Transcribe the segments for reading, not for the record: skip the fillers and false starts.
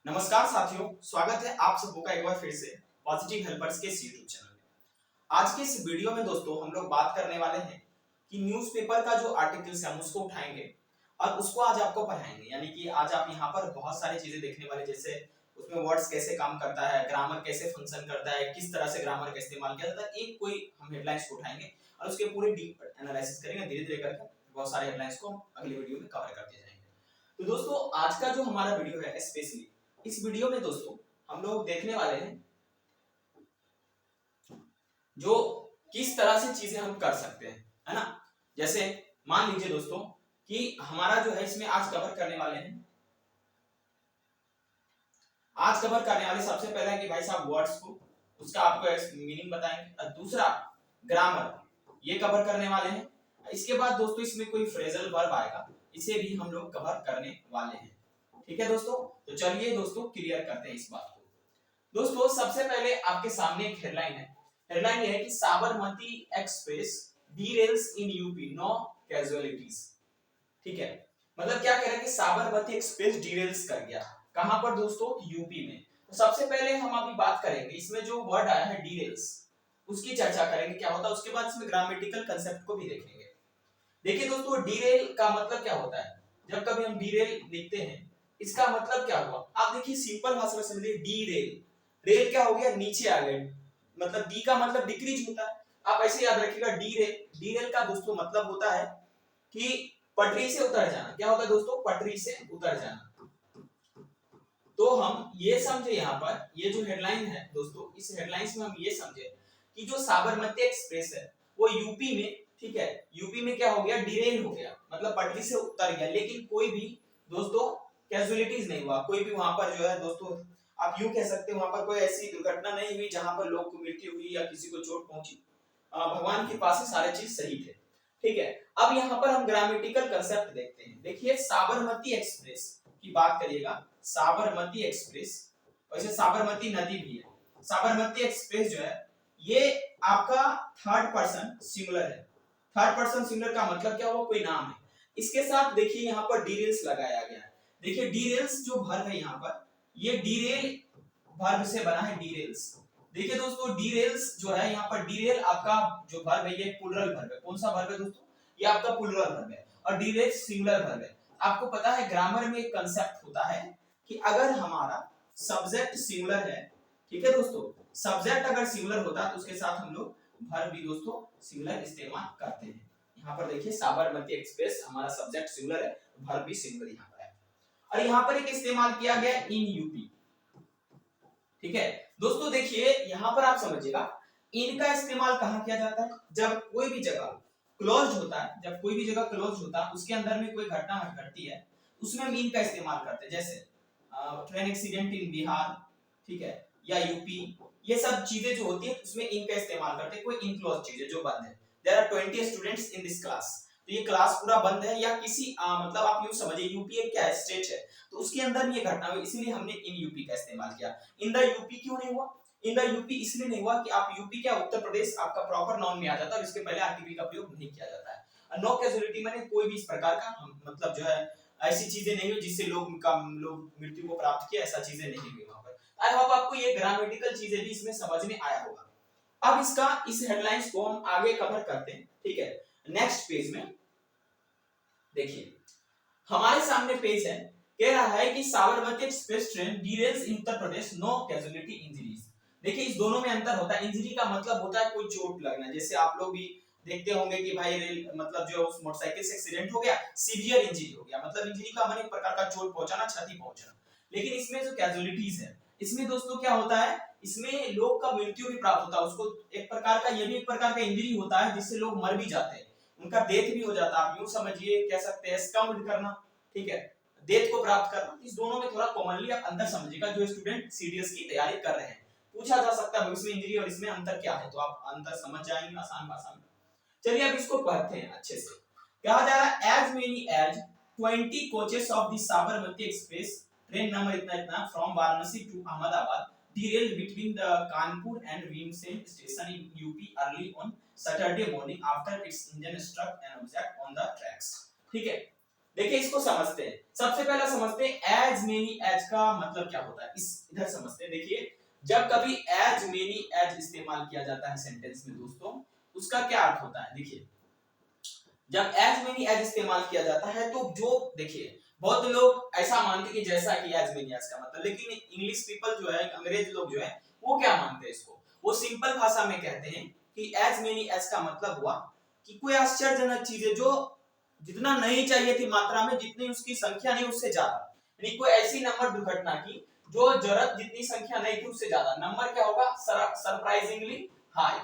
नमस्कार साथियों, स्वागत है आप सबों का एक बार फिर से पॉजिटिव हेल्पर्स के इस यूट्यूब चैनल में। आज के इस वीडियो में दोस्तों हम लोग बात करने वाले हैं कि न्यूज़पेपर का जो आर्टिकल्स है हम उसको उठाएंगे और उसको आज आपको पढ़ाएंगे। यानी कि आज आप यहाँ पर बहुत सारी चीजें देखने वाले, जैसे उसमें वर्ड्स कैसे काम करता है, ग्रामर कैसे फंक्शन करता है, किस तरह से ग्रामर का इस्तेमाल किया जाता है। एक कोई हम हेडलाइंस को उठाएंगे और उसके पूरे डीप एनालिसिस करेंगे। धीरे धीरे करके बहुत सारे हेडलाइंस को हम अगले वीडियो में कवर करते जाएंगे। तो दोस्तों आज का जो हमारा वीडियो है, स्पेशली इस वीडियो में दोस्तों हम लोग देखने वाले हैं जो किस तरह से चीजें हम कर सकते हैं, है ना। जैसे मान लीजिए दोस्तों कि हमारा जो है इसमें आज कवर करने वाले सबसे पहले है कि भाई साहब वर्ड्स को उसका आपको मीनिंग बताएंगे, और दूसरा ग्रामर ये कवर करने वाले हैं। इसके बाद दोस्तों इसमें कोई फ्रेजल वर्ब आएगा, इसे भी हम लोग कवर करने वाले हैं। ठीक है दोस्तों, तो चलिए दोस्तों क्लियर करते हैं इस बात को। दोस्तों सबसे पहले आपके सामने एक हेडलाइन है। हेडलाइन ये है कि Sabarmati express derails in UP, no casualties. ठीक है, मतलब क्या कह रहा है कि साबरमती एक्सप्रेस डीरेल्स कर गया। कहां पर दोस्तों? यूपी में। तो सबसे पहले हम अभी बात करेंगे, इसमें जो वर्ड आया है डीरेल्स उसकी चर्चा करेंगे क्या होता है, उसके बाद इसमें ग्रामेटिकल कंसेप्ट को भी देखेंगे। देखिए दोस्तों डीरेल का मतलब क्या होता है। जब कभी हम डीरेल लिखते हैं इसका मतलब क्या हुआ, आप देखिए सिंपल भाषा में समझिए। डी रेल, रेल क्या हो गया? नीचे आ गए, मतलब डी का मतलब डिक्रीज होता है। आप ऐसे याद रखिएगा डी रेल। डी रेल का दोस्तों मतलब होता है कि पटरी से उतर जाना। क्या होता है दोस्तों? पटरी से उतर जाना। तो हम ये समझे यहाँ पर, ये जो हेडलाइन है दोस्तों, इस हेडलाइंस में हम ये समझे कि जो साबरमती एक्सप्रेस है वो यूपी में, ठीक है, यूपी में क्या हो गया? डिरेल हो गया, मतलब पटरी से उतर गया। लेकिन कोई भी दोस्तों कैजुअलिटीज नहीं हुआ, कोई भी वहां पर जो है दोस्तों आप यूं कह सकते हैं वहां पर कोई ऐसी दुर्घटना नहीं हुई जहां पर लोग को मृत्यु हुई या किसी को चोट पहुंची। भगवान की कृपा से सारे चीज सही थे। ठीक है, अब यहाँ पर हम ग्रामेटिकल कंसेप्ट देखते हैं। देखिए साबरमती एक्सप्रेस की बात करिएगा, साबरमती एक्सप्रेस, वैसे साबरमती नदी भी है। साबरमती एक्सप्रेस जो है ये आपका थर्ड पर्सन सिंगुलर है। थर्ड पर्सन सिंगुलर का मतलब क्या हुआ? कोई नाम है। इसके साथ देखिए यहाँ पर डीरेल्स लगाया गया है। देखिए डीरेल्स जो वर्ब है यहाँ पर, ये डीरेल वर्ब से बना है, डीरेल्स। देखिए दोस्तों डीरेल्स जो है यहाँ पर, डीरेल आपका जो वर्ब है ये प्लुरल वर्ब है। कौन सा वर्ब है दोस्तों? ये आपका प्लुरल वर्ब है, और डीरेल सिंगुलर वर्ब है। आपको पता है ग्रामर में एक कंसेप्ट होता है कि अगर हमारा सब्जेक्ट सिंगुलर है, ठीक है दोस्तों, सब्जेक्ट अगर सिंगुलर होता है तो उसके साथ हम लोग वर्ब भी दोस्तों सिंगुलर इस्तेमाल करते हैं। यहाँ पर देखिए साबरमती एक्सप्रेस हमारा सब्जेक्ट सिंगुलर है, वर्ब भी सिंगुलर यहाँ पर है। और यहाँ पर एक इस्तेमाल किया गया इन यूपी। ठीक है दोस्तों, देखिए यहाँ पर आप समझिएगा इन का इस्तेमाल कहाँ किया जाता है? जब कोई भी जगह क्लोज्ड होता है, जब कोई भी जगह क्लोज्ड होता है उसके अंदर में कोई घटना घटती है उसमें हम इन का इस्तेमाल करते हैं। जैसे ट्रेन एक्सीडेंट इन बिहार, ठीक है, या यूपी, ये सब चीजें जो होती है उसमें इन का इस्तेमाल करते हैं। कोई इनक्लोज चीज है जो बंद है। There are 20 students in this class, तो ये क्लास पूरा बंद है, या किसी मतलब आप यूं समझिए यूपी एक क्या है? स्टेट है, तो उसके अंदर में ये घटना हुई, इसलिए हमने इन यूपी का इस्तेमाल किया। इन द यूपी क्यों नहीं हुआ? इन द यूपी इसलिए नहीं हुआ कि आप यूपी क्या उत्तर प्रदेश आपका प्रॉपर नाउन में आ जाता है और इसके पहले आर्टिकल का प्रयोग नहीं किया जाता है। नो कैजुअलिटी माने कोई भी इस प्रकार का मतलब जो है ऐसी चीजें नहीं हुई जिससे लोग मृत्यु को प्राप्त किया, ऐसा चीजें नहीं हुई वहां पर। आई होप आपको ये ग्रामेटिकल चीजें भी इसमें समझ में आया होगा। अब इसका इस हेडलाइंस को हम आगे कवर करते हैं। ठीक है, नेक्स्ट पेज में देखिए हमारे सामने पेज है, कह रहा है कि साबरमती एक्सप्रेस ट्रेन डीरेल्स इन उत्तर प्रदेश, नो कैजुअलिटी इंजरीज। देखिए इस दोनों में अंतर होता है। इंजरी का मतलब होता है कोई चोट लगना, जैसे आप लोग भी देखते होंगे कि भाई रेल मतलब जो उस मोटरसाइकिल से एक्सीडेंट हो गया, सीवियर इंजरी हो गया, मतलब इंजरी का मतलब एक प्रकार का चोट पहुंचाना, क्षति पहुंचाना। लेकिन इसमें जो कैजुअलिटीज है, इसमें दोस्तों क्या होता है, इसमें लोग का मृत्यु भी प्राप्त होता है। उसको एक प्रकार का, ये भी एक प्रकार का इंजरी होता है जिससे लोग मर भी जाते हैं, उनका डेथ भी हो जाता है। आप यूं समझिए, कह सकते हैं स्कम्ड करना, ठीक है, डेथ को प्राप्त करना। इस दोनों में थोड़ा कॉमनली आप अंदर समझिएगा, जो स्टूडेंट सीडीएस की तैयारी कर रहे हैं। पूछा जा सकता है भविष्य में इंजरी और इसमें अंतर क्या है, तो आप अंतर समझ जाएंगे आसान भाषा में। चलिए अब इसको पढ़ते हैं अच्छे से। कहा जा रहा है as many as 20 coaches of the Sabarmati Express train number इतना इतना from Varanasi to Ahmedabad derailed between the Kanpur and Vimsen station in UP early on Saturday morning after its engine struck an object on the tracks। ठीक है, देखिए इसको समझते हैं। सबसे पहला समझते हैं एज मेनी एज का मतलब क्या होता है, इस इधर समझते हैं। देखिए जब कभी एज मेनी एज इस्तेमाल किया जाता है सेंटेंस में दोस्तों, उसका क्या अर्थ होता है। देखिए जब एज मेनी एज इस्तेमाल किया जाता है तो जो देखिए बहुत लोग ऐसा मानते कि जैसा कि एज मेनी एज का मतलब, लेकिन इंग्लिश पीपल जो है, अंग्रेज लोग जो है, वो क्या मानते हैं इसको, वो सिंपल भाषा में कहते हैं कि एज मेनी एज का मतलब हुआ कि कोई आश्चर्यजनक चीज है जो जितना नहीं चाहिए थी मात्रा में, जितनी उसकी संख्या नहीं उससे ज्यादा, यानी कोई ऐसी नंबर दुर्घटना की जो जरूरत जितनी संख्या नहीं थी उससे ज्यादा। नंबर क्या होगा, सरप्राइजिंगली हाई।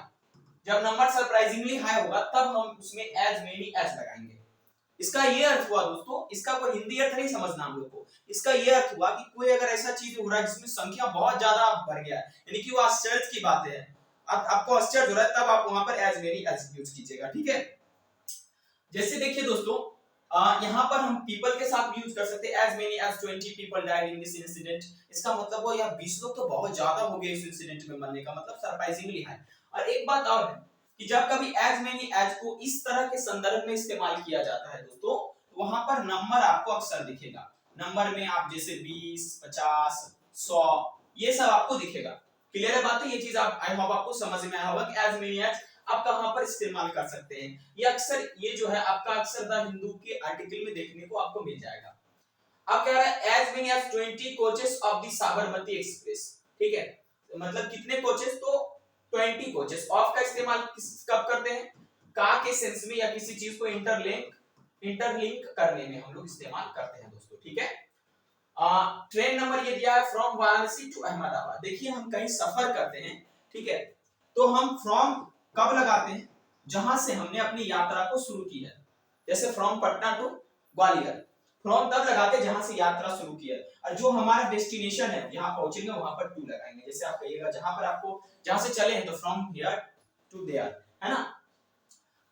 जब नंबर सरप्राइजिंगली हाई होगा तब हम उसमें एज मेनी एज लगाएंगे। इसका ये अर्थ हुआ दोस्तों, इसका कोई हिंदी अर्थ नहीं समझना हम लोग को, इसका ये अर्थ हुआ कि कोई अगर ऐसा चीज हो रहा है जिसमें संख्या बहुत ज्यादा बढ़ गया है, यानी कि वो आश्चर्य की बात है, आपको आश्चर्य हो रहा है, तब आप वहां पर एज मेनी एज यूज कीजिएगा, ठीक है। जैसे देखिए दोस्तों यहाँ पर हम पीपल के साथ भी यूज कर सकते हैं, as many as 20 people died in this incident. इसका मतलब वो यार 20 लोग तो बहुत ज्यादा हो गए इस इंसिडेंट में मरने का, मतलब सरप्राइजिंगली हाई। और एक बात और है कि जब कभी एज मेनी एज को इस तरह के संदर्भ में इस्तेमाल किया जाता है दोस्तों, तो वहां पर नंबर आपको अक्सर दिखेगा। नंबर में आप जैसे 20, 50, 100 ये सब आपको दिखेगा। क्लियर है बात है, ये चीज आप आई होप आपको समझ में आया होगा कि एज मेनी एज आप कहां पर इस्तेमाल कर सकते हैं। ये अक्सर ये जो है आपका अक्सर द हिंदू के आर्टिकल में देखने को आपको मिल जाएगा। अब कह रहा है as many as 20 coaches of the Sabarmati Express, ठीक है, मतलब कितने कोचेस, तो 20 कोचेस। ऑफ का इस्तेमाल कब करते हैं, का के सेंस में या किसी चीज को इंटरलिंक करने में हम लोग इस्तेमाल करते हैं दोस्तों, ठीक है। ट्रेन नंबर ये दिया है फ्रॉम वाराणसी टू अहमदाबाद। देखिए हम कहीं सफर करते हैं, ठीक है, तो हम फ्रॉम कब लगाते हैं, जहां से हमने अपनी यात्रा को शुरू की है। जैसे from Patna to Gwalior, from तब लगाते हैं जहां से यात्रा शुरू की है, और जो हमारा डेस्टिनेशन है जहां पहुंचेंगे वहां पर टू लगाएंगे। जैसे आप कहिएगा जहां पर आपको जहां से चले हैं तो फ्रॉम हियर टू देयर, है ना।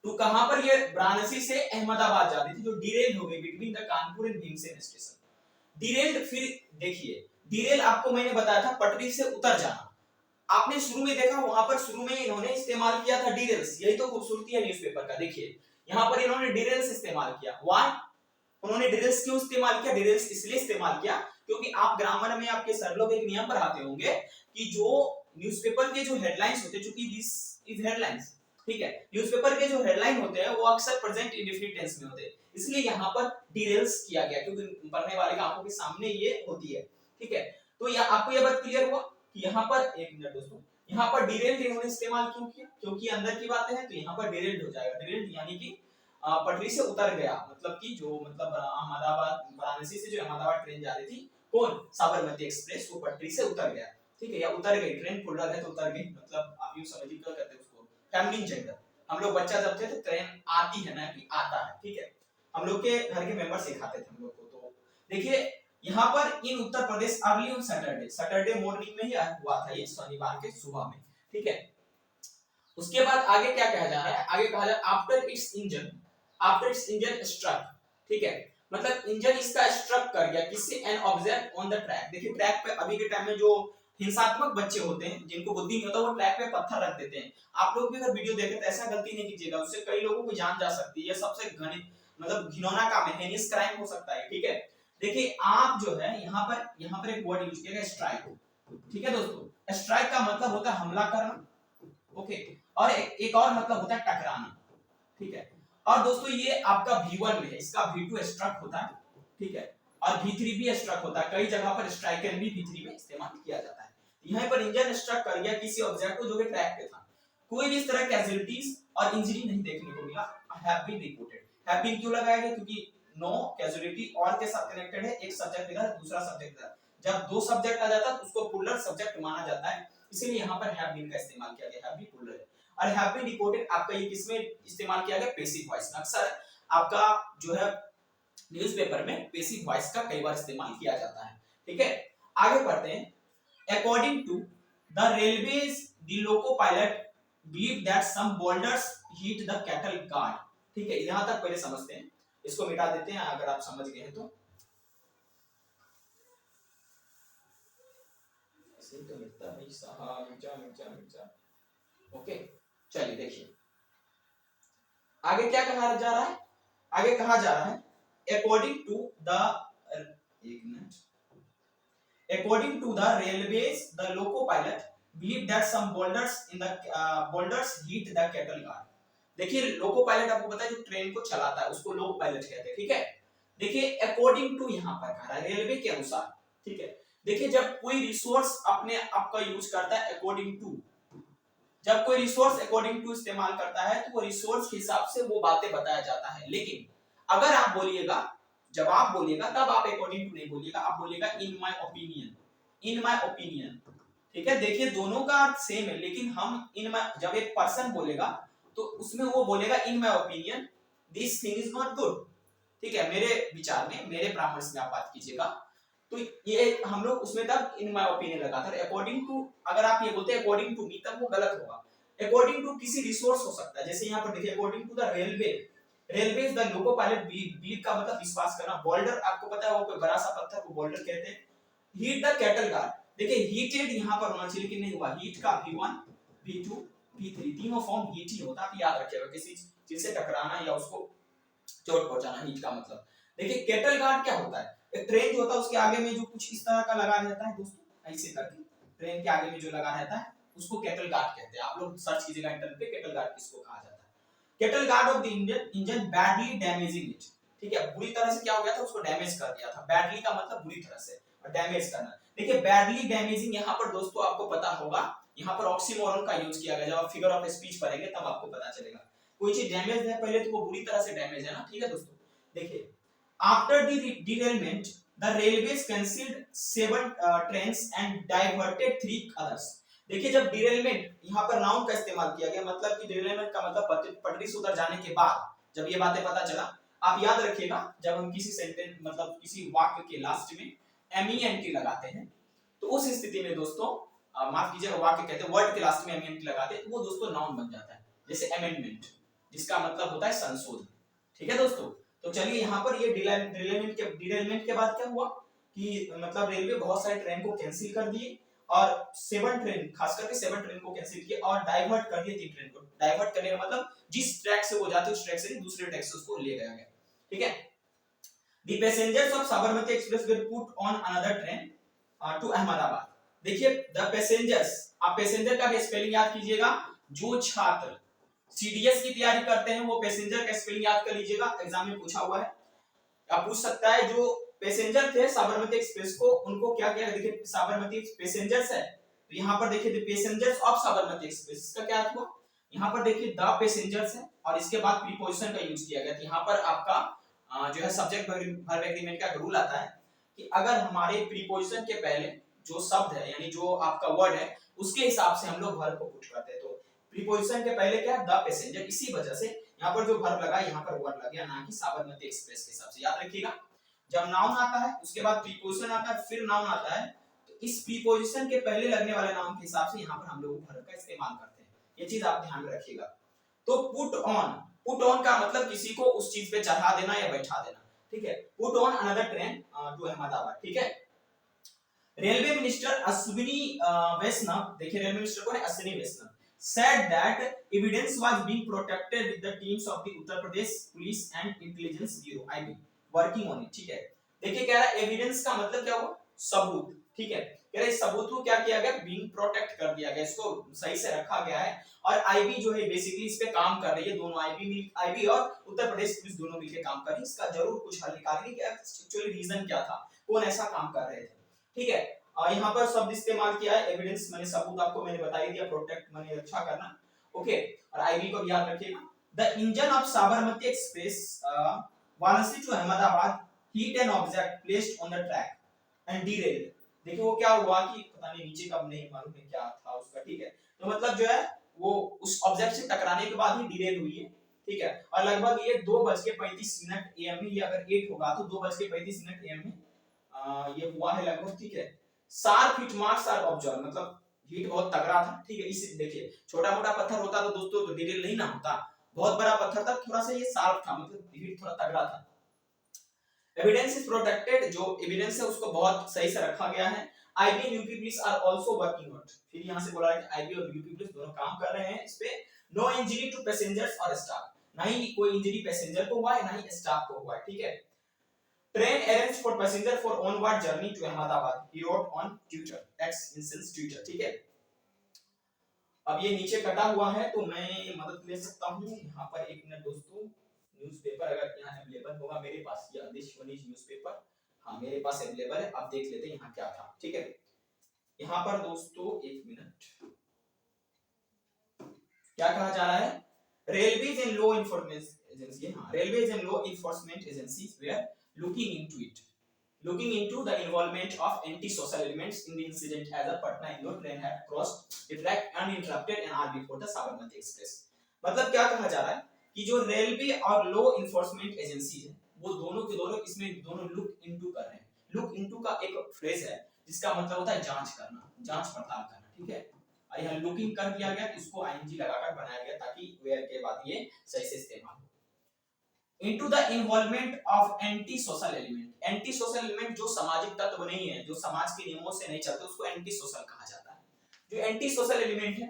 तो कहां पर ये वाराणसी से अहमदाबाद जाती थी, जो डिरेल हो गई between the Kanpur and Bhimsen station. Daryl, फिर देखिए डिरेल आपको मैंने बताया था पटरी से उतर जाना। आपने शुरू में देखा वहां पर शुरू में इन्होंने इस्तेमाल किया था डिरेल्स, यही तो खूबसूरती है न्यूज़पेपर का। देखिए यहाँ पर इन्होंने डिरेल्स इस्तेमाल किया। व्हाई उन्होंने डिरेल्स क्यों इस्तेमाल किया, डिरेल्स इसलिए इस्तेमाल किया क्योंकि आप ग्रामर में आपके सर लोग एक नियम पढ़ाते होंगे कि जो न्यूज़पेपर के जो हेडलाइंस होते हैं, चूंकि दिस इज हेडलाइंस, ठीक है, न्यूज़पेपर के जो हेडलाइन होते हैं वो अक्सर प्रेजेंट इंडेफिनिट टेंस में होते हैं, इसलिए यहाँ पर डिरेल्स किया गया क्योंकि पढ़ने वाले की आंखों के सामने ये होती है, ठीक है। तो ये आपको ये बात क्लियर हुआ कि यहाँ पर एक मिनट दोस्तों, यहाँ पर डिरेल्ड इन्होंने इस्तेमाल क्यों किया, क्योंकि अंदर की बातें हैं, तो यहाँ पर डिरेल्ड हो जाएगा। डिरेल्ड यानी कि पटरी से उतर गया, मतलब कि जो मतलब अहमदाबाद वाराणसी से जो अहमदाबाद ट्रेन जा रही थी, कौन, साबरमती एक्सप्रेस, वो पटरी से उतर गया, ठीक है, या उतर गई, ट्रेन प्लूरल है तो उतर गई, मतलब आप यूं समझिए क्या कहते हैं उसको, फेमिनिन जेंडर। हम लोग बच्चा जब थे तो ट्रेन आती है ना कि आता है, ठीक है, हम लोग के घर के मेंबर सिखाते थे हम लोग को। तो देखिए यहाँ पर in Uttar Pradesh early on Saturday, Saturday morning में ही हुआ था ये, शनिवार के सुबह में, ठीक है। उसके बाद आगे क्या कहा जा रहा है, आगे कहा जा रहा है आफ्टर इट्स इंजन स्ट्रक, ठीक है, मतलब इंजन इसका स्ट्रक कर गया किससे, an object on the track. देखिए ट्रैक पे अभी के टाइम में जो हिंसात्मक बच्चे होते हैं जिनको बुद्धि नहीं होता वो ट्रैक पे पत्थर रख देते हैं। आप लोग भी अगर वीडियो देखें तो ऐसा गलती नहीं कीजिएगा, उससे कई लोगों की जान जा सकती है, ये सबसे घृणित मतलब घिनौना काम है, हेनियस क्राइम हो सकता है, ठीक है। देखिए आप जो है यहाँ पर एक वर्ड यूज किया गया स्ट्राइक, ठीक है दोस्तों। स्ट्राइक का मतलब होता है हमला करना, ओके, और एक और मतलब होता है टकराना, ठीक है। और दोस्तों ये आपका V1 में है, इसका V2 स्ट्रक होता है, ठीक है, और V3 भी स्ट्रक होता है, कई जगह पर स्ट्राइकर भी V3 में इस्तेमाल किया जाता है। यहाँ पर इंजन स्ट्रक कर गया किसी ऑब्जेक्ट को जो कि ट्रैक पे था, कोई भी इस तरह कैजुअलिटीज और इंजरी नहीं देखने को मिला, have been reported. Have been क्यों लगाया गया, क्योंकि नो कैजुअलिटी और के साथ कनेक्टेड है, एक सब्जेक्ट इधर दूसरा सब्जेक्ट इधर, जब दो सब्जेक्ट आ जाता है तो उसको पुलर सब्जेक्ट माना जाता है, इसीलिए यहाँ पर हैव बीन का इस्तेमाल किया गया, हैव बीन पुलर है। और हैव बीन रिपोर्टेड आपका ये किसमें इस्तेमाल किया गया, पैसिव वॉइस में। अक्सर आपका जो है न्यूज़पेपर में पैसिव वॉइस का कई बार इस्तेमाल किया जाता है, ठीक है। आगे बढ़ते हैं। According to the railways the loco pilot believe that some boulders hit the cattle guard, ठीक है, यहां तक पहले समझते हैं, इसको मिटा देते हैं अगर आप समझ गए हैं तो। ऐसे तो मिटता नहीं साहब, मिर्चा। ओके चलिए देखिए आगे क्या कहा जा रहा है, आगे कहा जा रहा है according to the एक minute according to the railways the loco pilot believed that some boulders hit the cattle guard। देखिए लोको पायलट आपको पता है जो ट्रेन को चलाता है उसको लोको पायलट कहते हैं, ठीक है। देखिए अकॉर्डिंग टू यहाँ पर कह रहा है रेलवे के अनुसार, ठीक है। देखिए जब कोई रिसोर्स अपने आप का यूज करता है अकॉर्डिंग टू, जब कोई रिसोर्स अकॉर्डिंग टू इस्तेमाल करता है तो वो रिसोर्स के हिसाब से वो बातें बताया जाता है। लेकिन अगर आप बोलिएगा, जब आप बोलिएगा तब आप अकॉर्डिंग टू नहीं बोलिएगा, आप बोलिएगा in my opinion, in my opinion, ठीक है। देखिए दोनों का अर्थ सेम है, लेकिन हम इन माय, जब एक पर्सन बोलेगा तो उसमें वो बोलेगा in my opinion this thing is not good, ठीक है। मेरे विचार में, मेरे परामर्श में आप बात कीजिएगा तो ये हम लोग उसमें तब इन माय ओपिनियन लगाते हैं। अकॉर्डिंग टू अगर आप ये बोलते हैं अकॉर्डिंग टू मी तब वो गलत होगा। अकॉर्डिंग टू किसी रिसोर्स हो सकता है, जैसे यहाँ पर देखिए according to the railway, railway is the loco pilot believe का मतलब विश्वास करना। बोल्डर आपको पता है वो कोई बड़ा सा पत्थर को बोल्डर कहते हैं। हीट द कैटल गार्ड, देखिए हीटेड यहाँ पर होना चाहिए लेकिन नहीं हुआ। हीट का V1 V2 V3 तीनों फॉर्म हीट ही होता है, आप याद रखिएगा। किसी चीज से टकराना या उसको चोट पहुंचाना हीट का मतलब। देखिए कैटल गार्ड क्या होता है, एक ट्रेन जो होता है उसके आगे में जो कुछ इस तरह का लगा रहता है दोस्तों, ऐसे करके ट्रेन के आगे में जो लगा रहता है उसको कैटल गार्ड कहते हैं। आप लोग सर्च कीजिएगा इंटरनेट पे कैटल गार्ड किसको कहा जाता है। Cattle guard of the engine badly damaging it, ठीक है। बुरी तरह से क्या हो गया था, उसको डैमेज कर दिया था। बैडली का मतलब बुरी तरह से और डैमेज करना। देखिए बैडली डैमेजिंग यहाँ पर दोस्तों आपको पता होगा, यहाँ पर ऑक्सीमोरन का यूज किया गया। जब आप फिगर ऑफ स्पीच पढ़ेंगे तब आपको पता चलेगा। कोई चीज डैमेज है पहले तो वो बुरी तरह से डैमेज है ना, ठीक है दोस्तों। देखिए after the derailment the railways cancelled 7 trains and diverted 3 others। देखिए जब डिरेलमेंट यहाँ पर नाउन का इस्तेमाल किया गया, मतलब कि डिरेलमेंट का मतलब पटरी से उतर जाने के बाद जब ये बातें पता चला। आप याद रखिएगा जब हम किसी सेंटेंस मतलब किसी वाक्य के लास्ट में MENT लगाते हैं तो उस स्थिति में दोस्तों माफ कीजिएगा वाक्य कहते हैं वर्ड के लास्ट में MENT लगाते हैं तो वो दोस्तों नाउन बन जाता है। जैसे अमेंडमेंट जिसका मतलब होता है संशोधन, ठीक है दोस्तों। तो चलिए यहाँ पर ये डिरेलमेंट के बाद क्या हुआ कि मतलब रेलवे बहुत सारे ट्रेन को कैंसिल कर दिए और 7 ट्रेन, खास करके 7 ट्रेन को कैंसिल किया और डाइवर्ट कर दिए 3 ट्रेन को। डाइवर्ट करने का मतलब जिस ट्रैक से वो जाते उस ट्रैक से दूसरे ट्रैक से उसको ले गया गया, ठीक है। The passengers of Sabarmati Express were put on another train to Ahmedabad। देखिए द पैसेंजर्स, आप पैसेंजर का भी स्पेलिंग याद कीजिएगा। जो छात्र CDS की तैयारी करते हैं वो पैसेंजर का स्पेलिंग याद कर लीजिएगा, एग्जाम में पूछा हुआ है। आप पूछ सकता है जो पैसेंजर थे साबरमती एक्सप्रेस को उनको क्या किया। देखिए साबरमती पैसेंजर्स है तो यहाँ पर देखिए the passengers of Sabarmati express, इसका क्या अर्थ हुआ। यहाँ पर देखिए द पैसेंजर्स है और इसके बाद प्रीपोजिशन का यूज किया गया। यहाँ पर आपका जो है सब्जेक्ट वर्ब एग्रीमेंट का रूल आता है कि अगर हमारे प्रीपोजिशन के पहले जो शब्द है यानी जो आपका वर्ड है उसके हिसाब से हम लोग वर्ब को पुट करते हैं। तो प्रीपोजिशन के पहले क्या द पैसेंजर, इसी वजह से यहाँ पर जो वर्ब लगा यहाँ पर वर्ड लग गया, ना कि साबरमती एक्सप्रेस के हिसाब से। याद रखिएगा जब नाउन आता है उसके बाद प्रीपोजिशन आता है फिर नाउन आता है तो इस प्रीपोजिशन के पहले लगने वाले नाउन के हिसाब से यहाँ पर हम लोग वर्ब का इस्तेमाल करते हैं। ये चीज आप ध्यान में रखिएगा। तो पुट ऑन का मतलब किसी को उस चीज पे चढ़ा देना या बैठा देना, ठीक है। Put on another train to Ahmedabad, ठीक है। रेलवे मिनिस्टर अश्विनी वैष्णव, देखिए रेलवे मिनिस्टर कौन है, अश्विनी वैष्णव, said that evidence was being protected with the teams of the Uttar Pradesh Police and Intelligence Bureau IB working on it, ठीक है। देखिए कह रहा है एविडेंस का मतलब क्या हुआ, सबूत, ठीक है। कह रहा है सबूत को क्या किया गया, बीइंग प्रोटेक्ट कर दिया गया, इसको सही से रखा गया है। और आईबी जो है बेसिकली इस पे काम कर रही है, दोनों आईबी और उत्तर प्रदेश पुलिस दोनों मिलकर काम कर रही है। इसका जरूर कुछ हल निकालेंगे कि एक्चुअली रीजन क्या था, कौन ऐसा काम कर रहे थे, ठीक है। यहाँ पर शब्द इस्तेमाल किया है एविडेंस माने सबूत, आपको मैंने बता ही दिया, प्रोटेक्ट माने रक्षा करना, ओके। और आईबी को याद रखिएगा। The engine of Sabarmati Express Varanasi to Ahmedabad hit an object placed on the track and derailed. देखिए वो क्या हुआ कि पता नहीं नीचे का नहीं मालूम है क्या था उसका, ठीक है। तो मतलब जो है वो उस ऑब्जेक्ट से टकराने के बाद ही डिरेल हुई है, ठीक है। और लगभग ये 2:35 AM में, ये अगर 8 होगा तो 2:35 AM में ये हुआ है लगभग, ठीक है। Sharp hit marks are observe, मतलब हिट बहुत तगड़ा था, ठीक है। इसे देखिए छोटा मोटा पत्थर होता तो दोस्तों तो डिरेल नहीं ना होता, बहुत बड़ा पत्थर था, थोड़ा सा ये शार्प था, मतलब हिट थोड़ा तगड़ा था। एविडेंस इज प्रोटेक्टेड, जो एविडेंस है उसको बहुत सही से रखा गया है। IB and UP police are also working on, फिर यहां से बोला है कि आईबी और यूपी पुलिस दोनों काम कर रहे हैं इस पे। नो इंजरी टू पैसेंजर्स और स्टाफ, ना ही कोई इंजरी पैसेंजर को हुआ है ना ही स्टाफ को हुआ है, ठीक है। train arranged for passenger for onward journey to Ahmedabad, he wrote on Twitter, X instance Twitter, ठीक है। अब ये नीचे कटा हुआ है तो मैं मदद ले सकता हूँ यहाँ पर, एक मिनट दोस्तों। न्यूज़पेपर अगर यहाँ अवेलेबल होगा मेरे पास, ये देशवाणी न्यूज़पेपर, हाँ मेरे पास अवेलेबल है। अब देख लेते हैं यहाँ क्या था, ठीक है। यहाँ पर दोस्तों एक मिनट, क्या कहा जा रहा है, railways and law information agency, हाँ railways and law enforcement agencies were looking into the involvement of anti-social elements in the incident as a Patna Indore train had crossed the track uninterrupted an hour before the Sabarmati Express। मतलब क्या कहा जा रहा है कि जो railway और law enforcement agency है वो दोनों के दोनों इसमें दोनों लुक इनटू कर रहे हैं। लुक इनटू का एक फ्रेज है जिसका मतलब होता है जांच करना, जांच पड़ताल करना, ठीक है। और यहाँ लुकिंग कर दिया गया, इसको आईएनजी लगाकर बनाया गया ताकि वेयर के बाद ये सही से इस्तेमाल हो। into the involvement of anti social element। Anti social element जो सामाजिक तत्व नहीं है, जो समाज के नियमों से नहीं चलते, उसको एंटी सोशल कहा जाता है। जो एंटी सोशल एलिमेंट है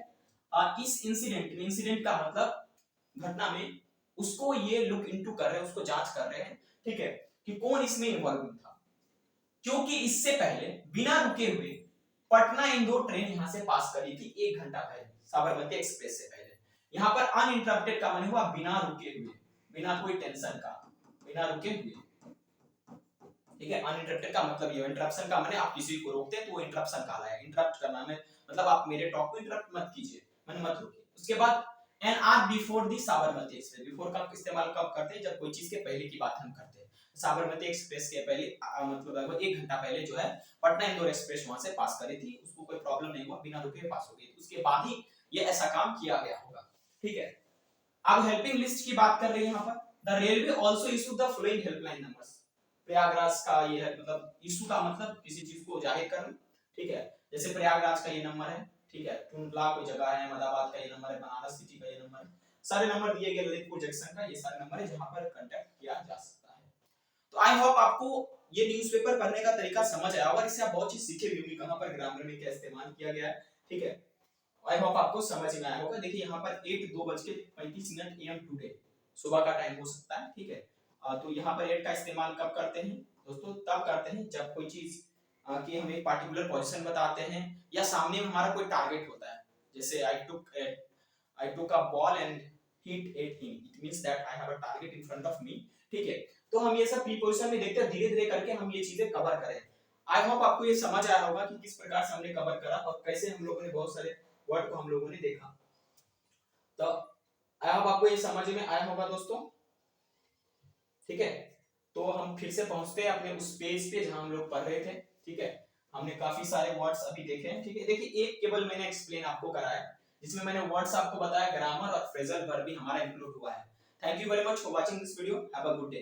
इस इंसिडेंट का मतलब घटना में, उसको ये लुक इनटू कर रहे हैं, उसको जांच कर रहे हैं, ठीक है, कि कौन इसमें इन्वॉल्व था। क्योंकि इससे पहले बिना रुके हुए पटना इंदौर ट्रेन यहां से पास करी थी 1 घंटा पहले, साबरमती एक्सप्रेस से पहले। यहां पर अनइंटरप्टेड का माने हुआ बिना रुके हुए, बिना कोई टेंशन का, बिना रुके हुए, ठीक है। अनइंटरप्टेड का मतलब ये, इंटरप्शन का माने आप किसी को रोकते हैं तो वो इंटरप्शन कहलाएगा। इंटरप्ट करना में मतलब आप मेरे टॉक को इंटरप्ट मत कीजिए, माने मत रोकिए। उसके बाद an are before the Sabarmati Express, before का इस्तेमाल कब करते हैं, जब कोई चीज के पहले की बात हम करते हैं। साबरमती एक्सप्रेस के पहले मतलब लगभग 1 घंटा पहले जो है पटना इंदौर एक्सप्रेस वहां से पास करी थी, उसको कोई प्रॉब्लम नहीं हुआ, बिना रुके पास हो गई। उसके बाद ही ये ऐसा काम किया गया होगा, ठीक है। अब हेल्पिंग लिस्ट की बात कर रहे हैं यहाँ पर। The railway also issue the following helpline numbers. Prayagraj का ये है, मतलब इशू का मतलब किसी चीज को जाहिर करना, ठीक है। जैसे प्रयागराज का ये नंबर है, ठीक है, टुंडला कोई जगह है, अहमदाबाद का ये नंबर है, बनारस सिटी का ये नंबर है, सारे नंबर दिए गए ललितपुर जंक्शन का, ये सारे नंबर है जहां पर कांटेक्ट किया जा सकता है। तो आई होप आपको ये न्यूज़पेपर पढ़ने का तरीका समझ आया होगा, इससे आप बहुत चीज सीखे भी होंगे, कहां पर ग्रामर में क्या इस्तेमाल किया गया है, ठीक है। आई होप आपको समझ में आया होगा। देखिए यहाँ पर 8:02:35 AM टुडे, सुबह का टाइम हो सकता है, ठीक है। तो यहाँ पर 8 का इस्तेमाल कब करते हैं दोस्तों, तब करते हैं जब कोई चीज कि हम एक पार्टिकुलर पोजीशन बताते हैं या सामने में हमारा कोई टारगेट होता है। जैसे I took a ball and hit at him, it means that I have a target in front of me, ठीक है। तो हम ये सब प्रीपोजिशन में देखते हैं, धीरे धीरे करके हम ये चीजें कवर करें। आई होप आपको ये समझ आया होगा कि किस प्रकार से हमने कवर करा और कैसे हम लोगों ने बहुत सारे वर्ड को हम लोगों ने देखा। तो आई होप आपको ये समझ में आया होगा दोस्तों, ठीक है। तो हम फिर से पहुंचते हैं अपने उस पेज पे जहां हम लोग पढ़ रहे थे, ठीक है। हमने काफी सारे वर्ड्स अभी देखे हैं, ठीक है। देखिए एक केवल मैंने एक्सप्लेन आपको कराया जिसमें मैंने वर्ड्स आपको बताया, ग्रामर और फ्रेजल वर्ब भी हमारा इंक्लूड हुआ है। Thank you very much for watching this video, have a good day.